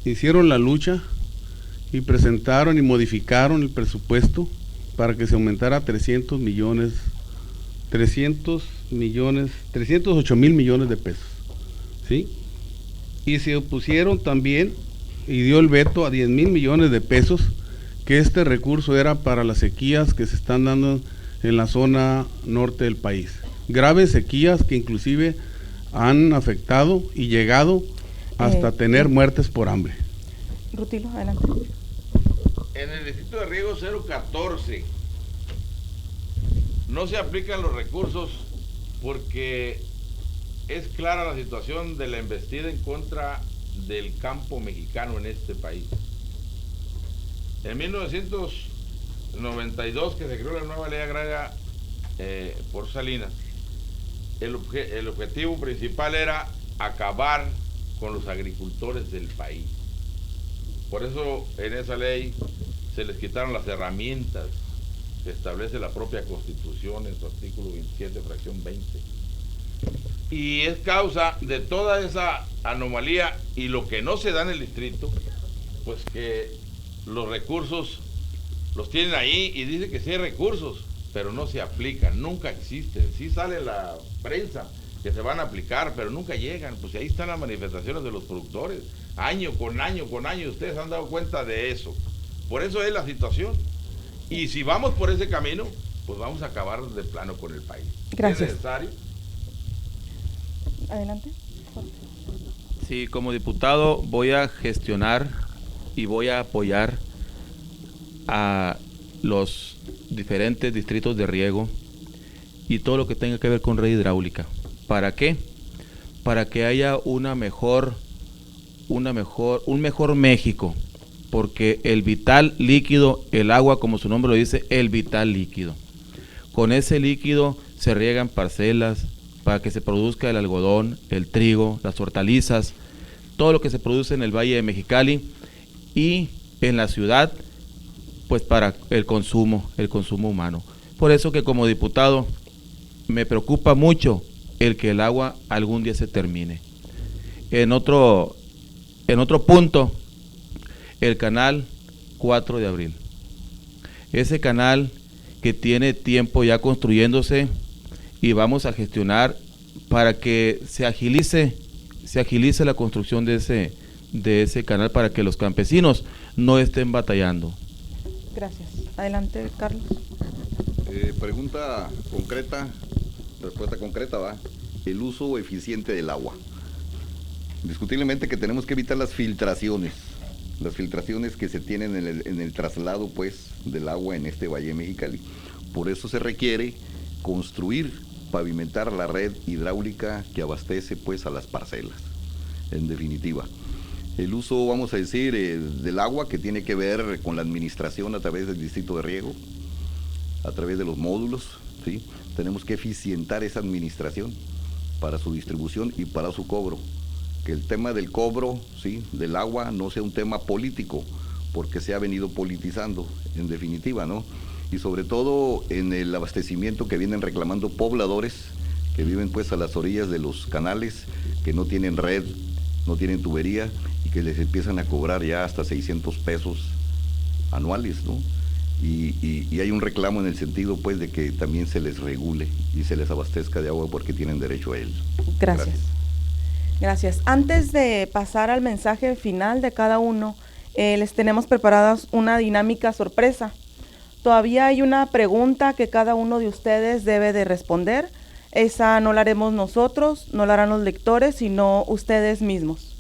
hicieron la lucha y presentaron y modificaron el presupuesto para que se aumentara a 308 mil millones de pesos, ¿sí? Y se opusieron también y dio el veto a 10,000 millones de pesos, que este recurso era para las sequías que se están dando en la zona norte del país. Graves sequías que inclusive han afectado y llegado hasta tener muertes por hambre. Rutilo, adelante. En el distrito de riego 014 no se aplican los recursos porque es clara la situación de la embestida en contra del campo mexicano en este país. En 1992, que se creó la nueva ley agraria por Salinas, el objetivo principal era acabar con los agricultores del país. Por eso en esa ley se les quitaron las herramientas que establece la propia Constitución en su artículo 27, fracción 20. Y es causa de toda esa anomalía y lo que no se da en el distrito, pues que los recursos los tienen ahí y dicen que sí hay recursos, pero no se aplican, nunca existen. Sí sale en la prensa que se van a aplicar, pero nunca llegan. Pues ahí están las manifestaciones de los productores, año con año con año, ustedes han dado cuenta de eso. Por eso es la situación. Y si vamos por ese camino, pues vamos a acabar de plano con el país. Gracias. ¿Es necesario? Adelante. Sí, como diputado voy a gestionar y voy a apoyar a los diferentes distritos de riego y todo lo que tenga que ver con red hidráulica. ¿Para qué? Para que haya un mejor México, porque el vital líquido, el agua, como su nombre lo dice, el vital líquido. Con ese líquido se riegan parcelas para que se produzca el algodón, el trigo, las hortalizas, todo lo que se produce en el Valle de Mexicali y en la ciudad, pues para el consumo humano. Por eso que como diputado me preocupa mucho el que el agua algún día se termine. En otro punto, el canal 4 de abril. Ese canal que tiene tiempo ya construyéndose y vamos a gestionar para que se agilice la construcción de ese canal para que los campesinos no estén batallando. Gracias. Adelante, Carlos. Pregunta concreta, respuesta concreta, ¿va? El uso eficiente del agua. Indiscutiblemente que tenemos que evitar las filtraciones que se tienen en el traslado, pues, del agua en este Valle de Mexicali. Por eso se requiere construir, pavimentar la red hidráulica que abastece, pues, a las parcelas, en definitiva. El uso, vamos a decir, del agua, que tiene que ver con la administración a través del distrito de riego, a través de los módulos, ¿sí? Tenemos que eficientar esa administración para su distribución y para su cobro. Que el tema del cobro, ¿sí?, del agua no sea un tema político, porque se ha venido politizando, en definitiva, ¿no? Y sobre todo en el abastecimiento que vienen reclamando pobladores que viven, pues, a las orillas de los canales, que no tienen red, no tienen tubería, y que les empiezan a cobrar ya hasta 600 pesos anuales, ¿no? Y hay un reclamo en el sentido, pues, de que también se les regule y se les abastezca de agua porque tienen derecho a él. Gracias. Antes de pasar al mensaje final de cada uno, les tenemos preparadas una dinámica sorpresa. Todavía hay una pregunta que cada uno de ustedes debe de responder. Esa no la haremos nosotros, no la harán los lectores, sino ustedes mismos.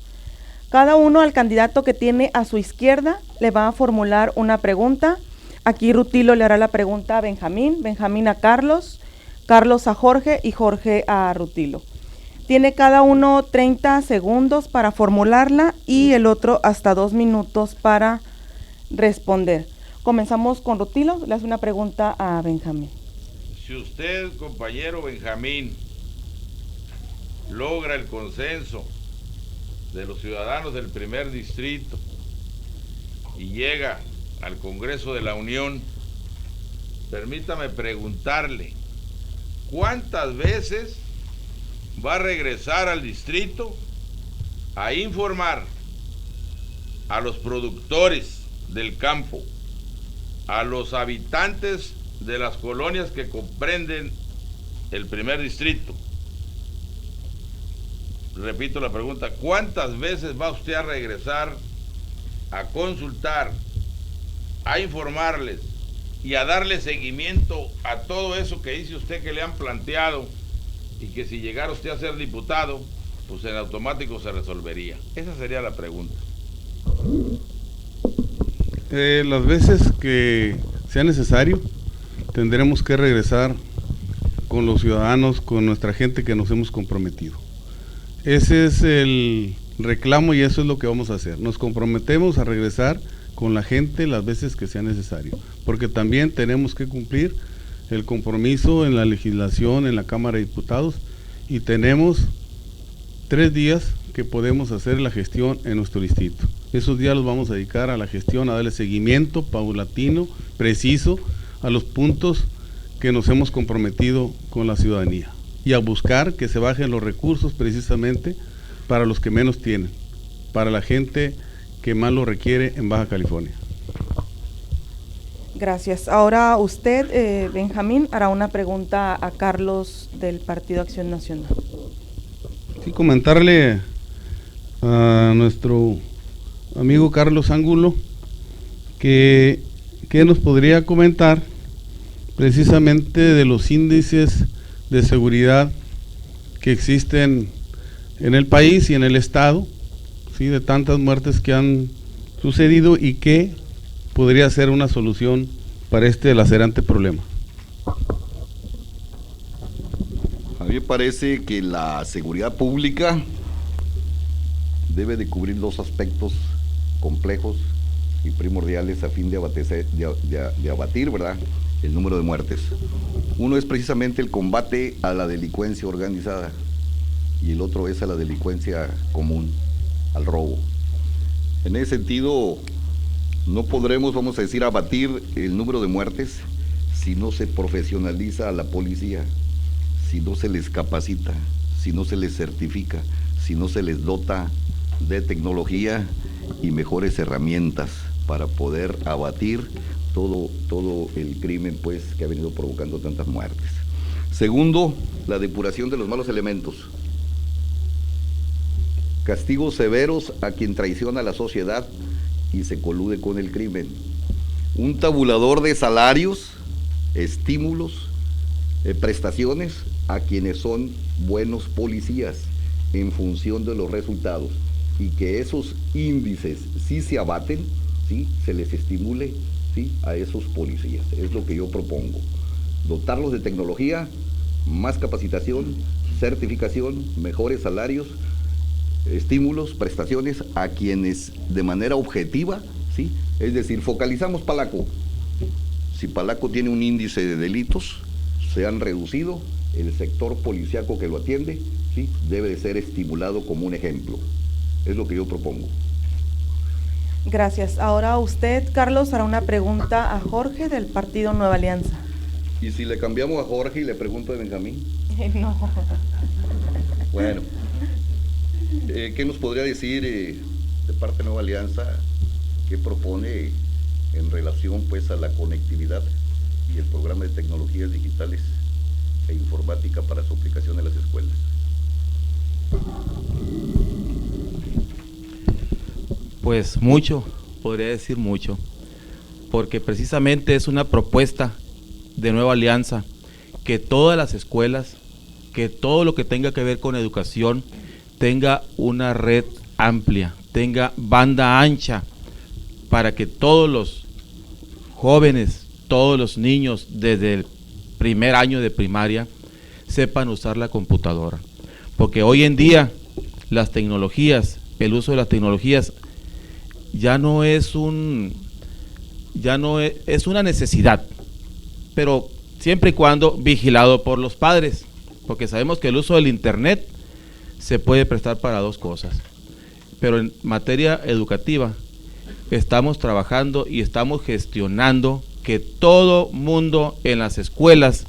Cada uno al candidato que tiene a su izquierda le va a formular una pregunta. Aquí Rutilo le hará la pregunta a Benjamín, Benjamín a Carlos, Carlos a Jorge y Jorge a Rutilo. Tiene cada uno 30 segundos para formularla y el otro hasta 2 minutos para responder. Comenzamos con Rutilo, le hace una pregunta a Benjamín. Si usted, compañero Benjamín, logra el consenso de los ciudadanos del primer distrito y llega al Congreso de la Unión, permítame preguntarle, ¿cuántas veces va a regresar al distrito a informar a los productores del campo, a los habitantes de las colonias que comprenden el primer distrito? Repito la pregunta, ¿cuántas veces va usted a regresar a consultar, a informarles y a darle seguimiento a todo eso que dice usted que le han planteado, y que si llegara usted a ser diputado, pues en automático se resolvería. Esa sería la pregunta. Las veces que sea necesario, tendremos que regresar con los ciudadanos, con nuestra gente que nos hemos comprometido. Ese es el reclamo y eso es lo que vamos a hacer. Nos comprometemos a regresar con la gente las veces que sea necesario, porque también tenemos que cumplir el compromiso en la legislación, en la Cámara de Diputados, y tenemos 3 días que podemos hacer la gestión en nuestro distrito. Esos días los vamos a dedicar a la gestión, a darle seguimiento paulatino, preciso, a los puntos que nos hemos comprometido con la ciudadanía, y a buscar que se bajen los recursos precisamente para los que menos tienen, para la gente que más lo requiere en Baja California. Gracias. Ahora usted, Benjamín, hará una pregunta a Carlos del Partido Acción Nacional. Sí, comentarle a nuestro amigo Carlos Angulo que nos podría comentar precisamente de los índices de seguridad que existen en el país y en el estado, ¿sí?, de tantas muertes que han sucedido y que podría ser una solución para este lacerante problema. A mí me parece que la seguridad pública debe de cubrir 2 aspectos complejos y primordiales a fin de abatir, ¿verdad?, el número de muertes. Uno es precisamente el combate a la delincuencia organizada y el otro es a la delincuencia común, al robo. En ese sentido, no podremos, vamos a decir, abatir el número de muertes si no se profesionaliza a la policía, si no se les capacita, si no se les certifica, si no se les dota de tecnología y mejores herramientas para poder abatir todo el crimen, pues, que ha venido provocando tantas muertes. Segundo, la depuración de los malos elementos. Castigos severos a quien traiciona a la sociedad y se colude con el crimen. Un tabulador de salarios, estímulos, prestaciones a quienes son buenos policías en función de los resultados, y que esos índices sí se abaten, sí, se les estimule, sí, a esos policías. Es lo que yo propongo. Dotarlos de tecnología, más capacitación, certificación, mejores salarios, estímulos, prestaciones a quienes de manera objetiva, ¿sí? Es decir, focalizamos Palaco. Si Palaco tiene un índice de delitos, se han reducido, el sector policíaco que lo atiende, ¿sí?, debe de ser estimulado como un ejemplo. Es lo que yo propongo. Gracias. Ahora usted, Carlos, hará una pregunta a Jorge del Partido Nueva Alianza. ¿Y si le cambiamos a Jorge y le pregunto a Benjamín? No. Bueno, ¿qué nos podría decir de parte de Nueva Alianza? ¿Qué propone en relación, pues, a la conectividad y el programa de tecnologías digitales e informática para su aplicación en las escuelas? Pues mucho, podría decir mucho, porque precisamente es una propuesta de Nueva Alianza que todas las escuelas, que todo lo que tenga que ver con educación tenga una red amplia, tenga banda ancha, para que todos los jóvenes, todos los niños desde el primer año de primaria sepan usar la computadora, porque hoy en día las tecnologías, el uso de las tecnologías ya no es una necesidad, pero siempre y cuando vigilado por los padres, porque sabemos que el uso del internet se puede prestar para 2 cosas, pero en materia educativa estamos trabajando y estamos gestionando que todo mundo en las escuelas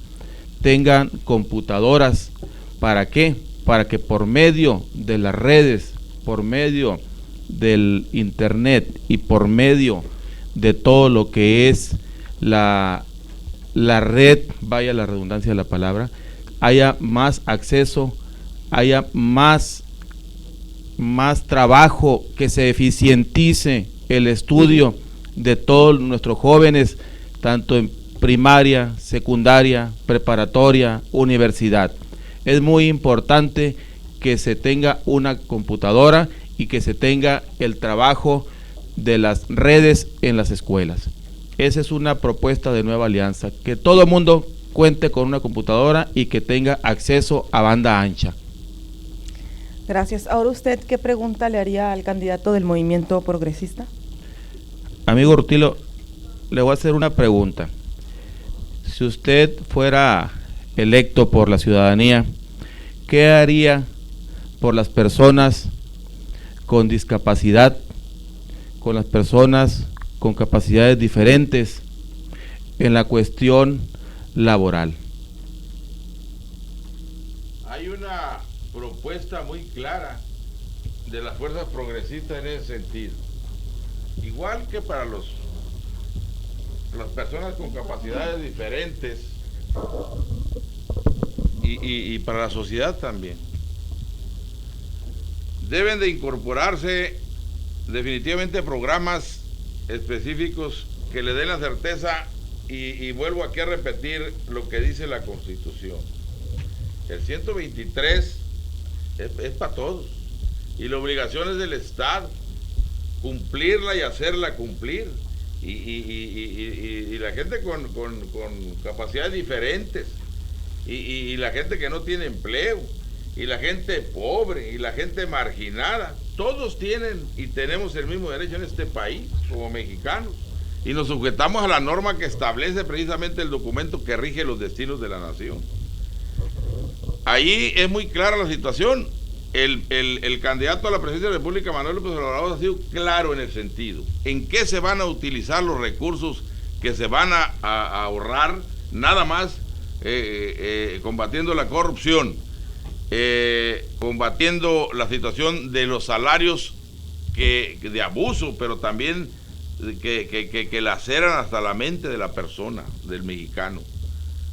tengan computadoras. ¿Para qué? Para que por medio de las redes, por medio del internet y por medio de todo lo que es la red, vaya la redundancia de la palabra, haya más acceso, haya más trabajo, que se eficientice el estudio de todos nuestros jóvenes, tanto en primaria, secundaria, preparatoria, universidad. Es muy importante que se tenga una computadora y que se tenga el trabajo de las redes en las escuelas. Esa es una propuesta de Nueva Alianza, que todo el mundo cuente con una computadora y que tenga acceso a banda ancha. Gracias. Ahora usted, ¿qué pregunta le haría al candidato del Movimiento Progresista? Amigo Rutilo, le voy a hacer una pregunta. Si usted fuera electo por la ciudadanía, ¿qué haría por las personas con discapacidad, con las personas con capacidades diferentes en la cuestión laboral? Hay una propuesta muy clara de las fuerzas progresistas en ese sentido. Igual que para las personas con capacidades diferentes y para la sociedad también. Deben de incorporarse definitivamente programas específicos que le den la certeza y vuelvo aquí a repetir lo que dice la Constitución. El 123 es para todos y la obligación es del Estado cumplirla y hacerla cumplir y la gente con capacidades diferentes y la gente que no tiene empleo y la gente pobre y la gente marginada, todos tienen y tenemos el mismo derecho en este país como mexicanos y nos sujetamos a la norma que establece precisamente el documento que rige los destinos de la nación. Ahí es muy clara la situación. El candidato a la presidencia de la República, Manuel López Obrador, ha sido claro en el sentido en qué se van a utilizar los recursos que se van a ahorrar, nada más combatiendo la corrupción, combatiendo la situación de los salarios de abuso, pero también que laceran hasta la mente de la persona, del mexicano.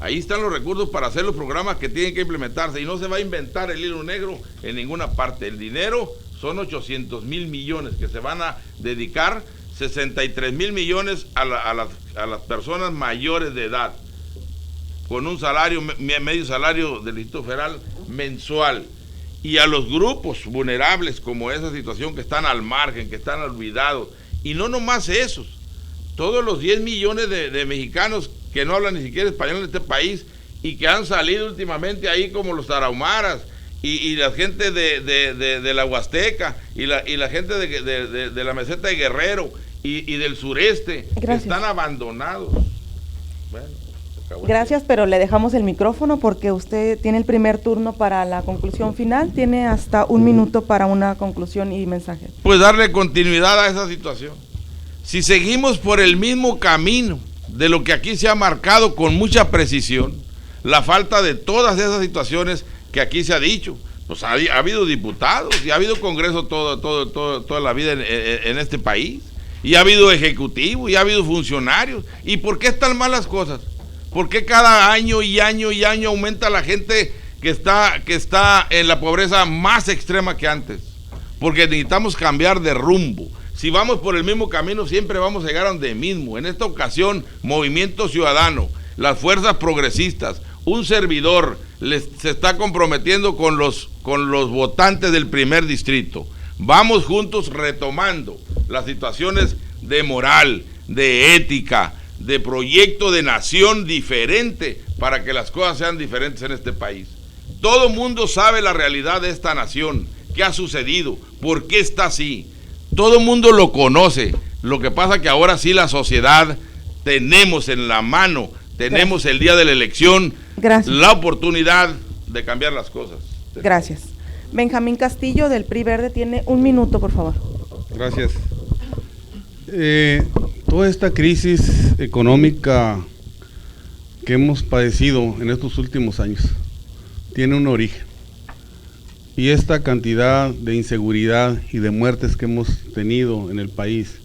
Ahí están los recursos para hacer los programas que tienen que implementarse y no se va a inventar el hilo negro en ninguna parte. El dinero son 800,000 millones que se van a dedicar, 63,000 millones a las personas mayores de edad, con un salario, medio salario del Instituto Federal mensual, y a los grupos vulnerables como esa situación que están al margen, que están olvidados, y no nomás esos, todos los 10 millones de mexicanos que no hablan ni siquiera español en este país y que han salido últimamente ahí como los tarahumaras y la gente de la Huasteca y la gente de la meseta de Guerrero y del sureste. Gracias. Están abandonados. Bueno, gracias, pero le dejamos el micrófono porque usted tiene el primer turno para la conclusión final, tiene hasta 1 minuto para una conclusión y mensaje. Pues darle continuidad a esa situación. Si seguimos por el mismo camino de lo que aquí se ha marcado con mucha precisión, la falta de todas esas situaciones que aquí se ha dicho, pues ha habido diputados y ha habido congreso toda la vida en este país, y ha habido ejecutivo y ha habido funcionarios. ¿Y por qué están mal las cosas? ¿Por qué cada año y año y año aumenta la gente que está en la pobreza más extrema que antes? Porque necesitamos cambiar de rumbo. Si vamos por el mismo camino, siempre vamos a llegar a donde mismo. En esta ocasión, Movimiento Ciudadano, las fuerzas progresistas, un servidor se está comprometiendo con los votantes del primer distrito. Vamos juntos retomando las situaciones de moral, de ética, de proyecto de nación diferente para que las cosas sean diferentes en este país. Todo mundo sabe la realidad de esta nación, qué ha sucedido, por qué está así. Todo el mundo lo conoce. Lo que pasa que ahora sí la sociedad tenemos en la mano, tenemos el día de la elección, la oportunidad de cambiar las cosas. Gracias. Benjamín Castillo del PRI Verde tiene 1 minuto, por favor. Gracias. Toda esta crisis económica que hemos padecido en estos últimos años tiene un origen. Y esta cantidad de inseguridad y de muertes que hemos tenido en el país,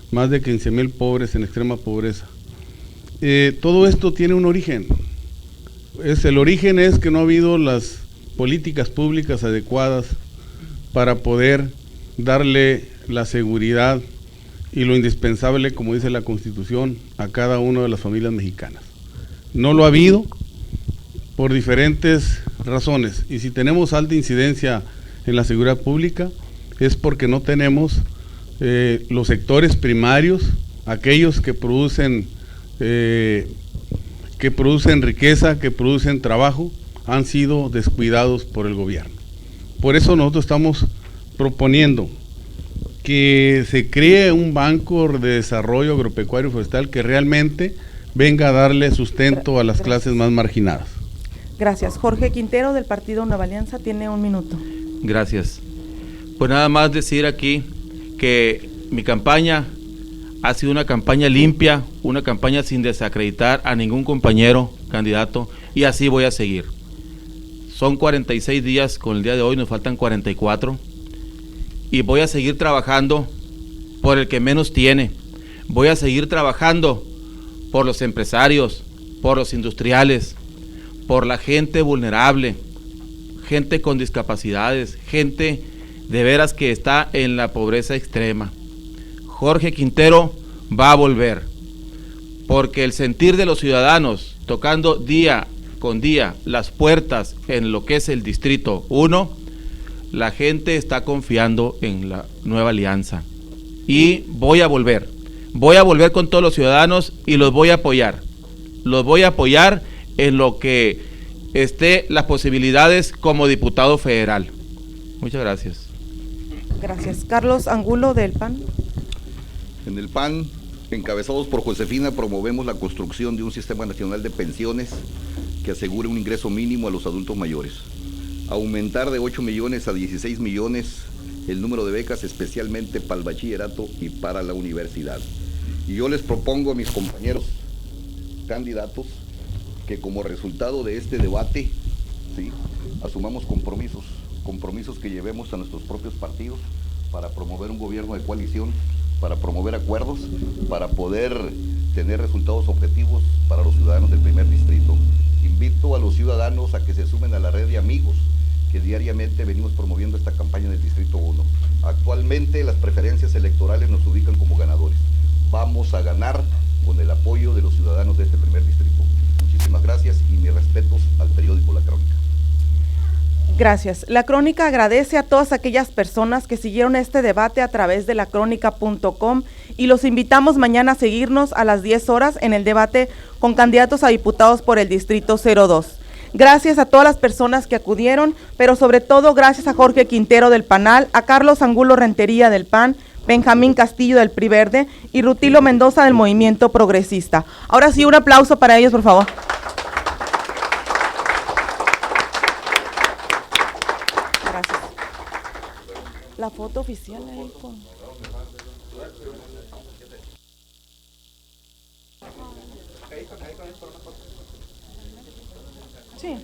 más de 15,000 pobres en extrema pobreza, todo esto tiene un origen. El origen es que no ha habido las políticas públicas adecuadas para poder darle la seguridad y lo indispensable, como dice la Constitución, a cada una de las familias mexicanas. No lo ha habido por diferentes razones, y si tenemos alta incidencia en la seguridad pública es porque no tenemos los sectores primarios, aquellos que producen riqueza, que producen trabajo, han sido descuidados por el gobierno. Por eso nosotros estamos proponiendo que se cree un banco de desarrollo agropecuario y forestal que realmente venga a darle sustento a las clases más marginadas. Gracias. Jorge Quintero, del Partido Nueva Alianza, tiene 1 minuto. Gracias. Pues nada más decir aquí que mi campaña ha sido una campaña limpia, una campaña sin desacreditar a ningún compañero candidato, y así voy a seguir. Son 46 días con el día de hoy, nos faltan 44, y voy a seguir trabajando por el que menos tiene. Voy a seguir trabajando por los empresarios, por los industriales, por la gente vulnerable, gente con discapacidades, gente de veras que está en la pobreza extrema. Jorge Quintero va a volver, porque el sentir de los ciudadanos, tocando día con día las puertas en lo que es el Distrito 1, la gente está confiando en la Nueva Alianza. Y voy a volver con todos los ciudadanos y los voy a apoyar. Los voy a apoyar en lo que esté las posibilidades como diputado federal. Muchas gracias. Gracias. Carlos Angulo, del PAN. En el PAN, encabezados por Josefina, promovemos la construcción de un sistema nacional de pensiones que asegure un ingreso mínimo a los adultos mayores. Aumentar de 8 millones a 16 millones el número de becas, especialmente para el bachillerato y para la universidad. Y yo les propongo a mis compañeros candidatos que como resultado de este debate, ¿sí?, asumamos compromisos que llevemos a nuestros propios partidos para promover un gobierno de coalición, para promover acuerdos, para poder tener resultados objetivos para los ciudadanos del primer distrito. Invito a los ciudadanos a que se sumen a la red de amigos que diariamente venimos promoviendo esta campaña en el Distrito 1. Actualmente las preferencias electorales nos ubican como ganadores. Vamos a ganar con el apoyo de los ciudadanos de este primer distrito. Muchísimas gracias y mis respetos al periódico La Crónica. Gracias. La Crónica agradece a todas aquellas personas que siguieron este debate a través de lacronica.com y los invitamos mañana a seguirnos a las 10 horas en el debate con candidatos a diputados por el Distrito 02. Gracias a todas las personas que acudieron, pero sobre todo gracias a Jorge Quintero del PANAL, a Carlos Angulo Rentería del PAN, Benjamín Castillo del PRI Verde y Rutilo Mendoza del Movimiento Progresista. Ahora sí, un aplauso para ellos, por favor. Gracias. La foto oficial ahí con... Sí.